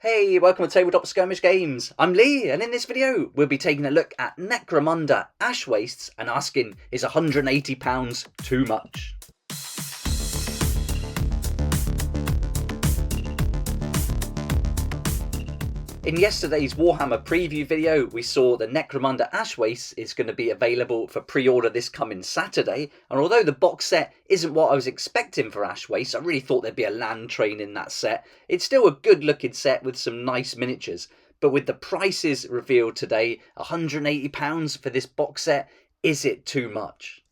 Hey, welcome to Tabletop Skirmish Games. I'm Lee, and in this video, we'll be taking a look at Necromunda Ash Wastes and asking, is £180 too much? In yesterday's Warhammer preview video, we saw the Necromunda Ash Wastes is going to be available for pre-order this coming Saturday, and although the box set isn't what I was expecting for Ash Wastes, I really thought there'd be a land train in that set. It's still a good looking set with some nice miniatures, but with the prices revealed today, £180 for this box set, is it too much?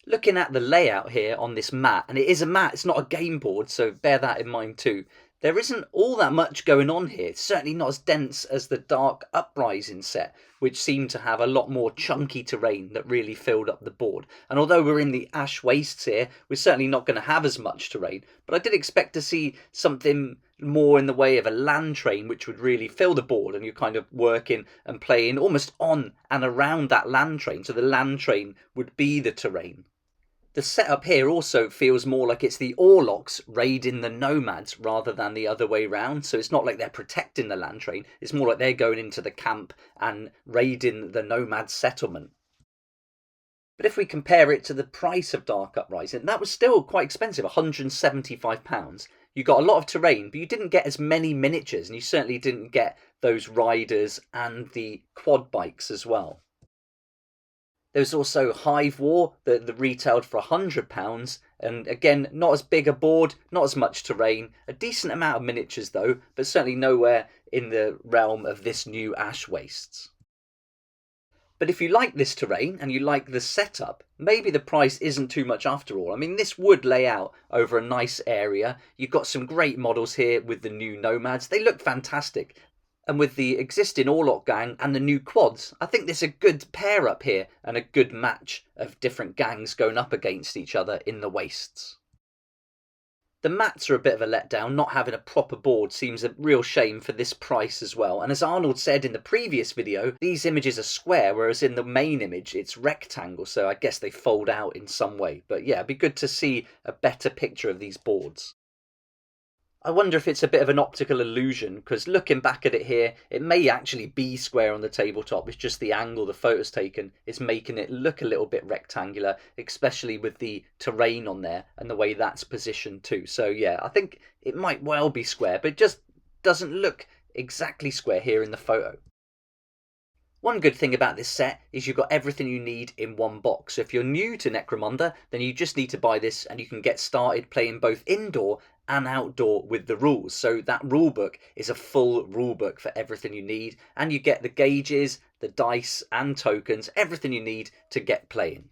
Looking at the layout here on this mat, and it is a mat, it's not a game board, so bear that in mind too. There isn't all that much going on here. It's certainly not as dense as the Dark Uprising set, which seemed to have a lot more chunky terrain that really filled up the board. And although we're in the Ash Wastes here, we're certainly not going to have as much terrain. But I did expect to see something more in the way of a land train, which would really fill the board, and you're kind of working and playing almost on and around that land train. So the land train would be the terrain. The setup here also feels more like it's the Orlocks raiding the Nomads rather than the other way round. So it's not like they're protecting the land train. It's more like they're going into the camp and raiding the Nomad settlement. But if we compare it to the price of Dark Uprising, that was still quite expensive, £175. You got a lot of terrain, but you didn't get as many miniatures, and you certainly didn't get those riders and the quad bikes as well. There was also Hive War that retailed for £100, and again, not as big a board, not as much terrain, a decent amount of miniatures though, but certainly nowhere in the realm of this new Ash Wastes. But if you like this terrain and you like the setup, maybe the price isn't too much after all. I mean, this would lay out over a nice area. You've got some great models here with the new Nomads. They look fantastic. And with the existing Orlock gang and the new quads, I think there's a good pair up here and a good match of different gangs going up against each other in the Wastes. The mats are a bit of a letdown. Not having a proper board seems a real shame for this price as well. And as Arnold said in the previous video, these images are square, whereas in the main image it's rectangle, so I guess they fold out in some way. But yeah, it'd be good to see a better picture of these boards. I wonder if it's a bit of an optical illusion, because looking back at it here, it may actually be square on the tabletop. It's just the angle the photo's taken is making it look a little bit rectangular, especially with the terrain on there and the way that's positioned too. So yeah, I think it might well be square, but it just doesn't look exactly square here in the photo. One good thing about this set is you've got everything you need in one box. So if you're new to Necromunda, then you just need to buy this and you can get started playing both indoor and outdoor with the rules. So that rulebook is a full rulebook for everything you need, and you get the gauges, the dice and tokens, everything you need to get playing.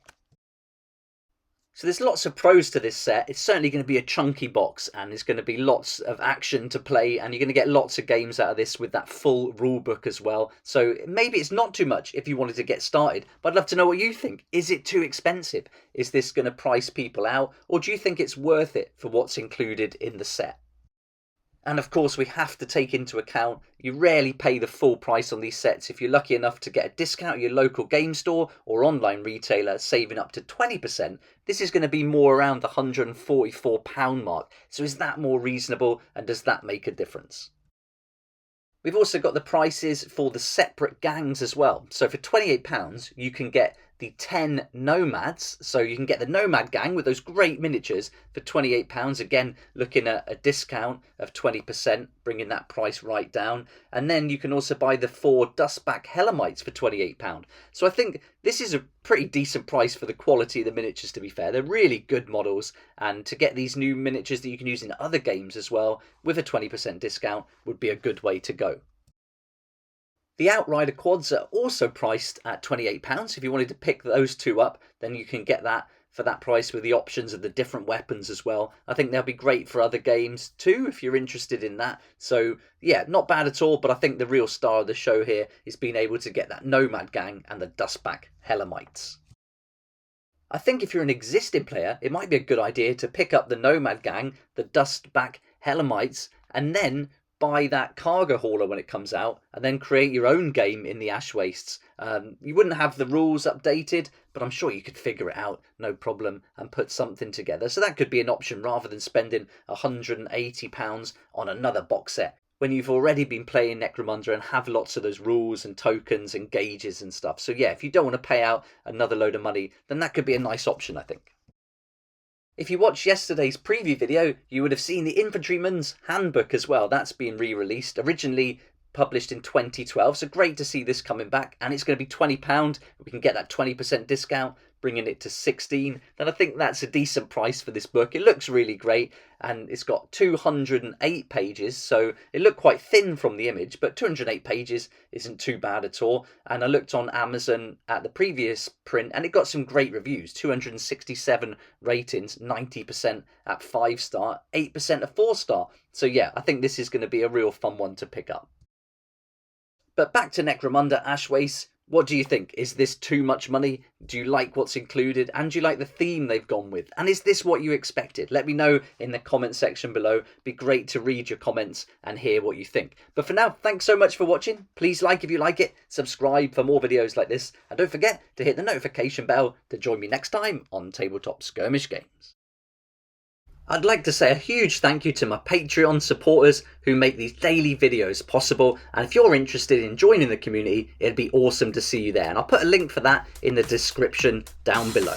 So there's lots of pros to this set. It's certainly going to be a chunky box, and there's going to be lots of action to play, and you're going to get lots of games out of this with that full rulebook as well. So maybe it's not too much if you wanted to get started, but I'd love to know what you think. Is it too expensive? Is this going to price people out, or do you think it's worth it for what's included in the set? And of course, we have to take into account you rarely pay the full price on these sets. If you're lucky enough to get a discount at your local game store or online retailer, saving up to 20%, this is going to be more around the £144 mark. So is that more reasonable, and does that make a difference? We've also got the prices for the separate gangs as well. So for £28, you can get the 10 Nomads. So you can get the Nomad gang with those great miniatures for £28. Again, looking at a discount of 20%, bringing that price right down. And then you can also buy the 4 Dustback Helamites for £28. So I think this is a pretty decent price for the quality of the miniatures, to be fair. They're really good models, and to get these new miniatures that you can use in other games as well with a 20% discount would be a good way to go. The Outrider quads are also priced at £28. If you wanted to pick those two up, then you can get that for that price with the options of the different weapons as well. I think they'll be great for other games too, if you're interested in that. So yeah, not bad at all, but I think the real star of the show here is being able to get that Nomad gang and the Dustback Helamites. I think if you're an existing player, it might be a good idea to pick up the Nomad gang, the Dustback Helamites, and then buy that cargo hauler when it comes out and then create your own game in the Ash Wastes. You wouldn't have the rules updated, but I'm sure you could figure it out, no problem, and put something together. So that could be an option rather than spending £180 on another box set when you've already been playing Necromunda and have lots of those rules and tokens and gauges and stuff. So yeah, if you don't want to pay out another load of money, then that could be a nice option, I think. If you watched yesterday's preview video, you would have seen the Infantrymans Handbook as well. That's been re-released, originally published in 2012, so great to see this coming back, and it's going to be £20. We can get that 20% discount, bringing it to £16. Then I think that's a decent price for this book. It looks really great, and it's got 208 pages, so it looked quite thin from the image, but 208 pages isn't too bad at all. And I looked on Amazon at the previous print, and it got some great reviews. 267 ratings, 90% at 5-star, 8% at 4-star. So yeah, I think this is going to be a real fun one to pick up. But back to Necromunda Ash Wastes. What do you think? Is this too much money? Do you like what's included? And do you like the theme they've gone with? And is this what you expected? Let me know in the comment section below. It'd be great to read your comments and hear what you think. But for now, thanks so much for watching. Please like if you like it, subscribe for more videos like this, and don't forget to hit the notification bell to join me next time on Tabletop Skirmish Games. I'd like to say a huge thank you to my Patreon supporters who make these daily videos possible, and if you're interested in joining the community, it'd be awesome to see you there, and I'll put a link for that in the description down below.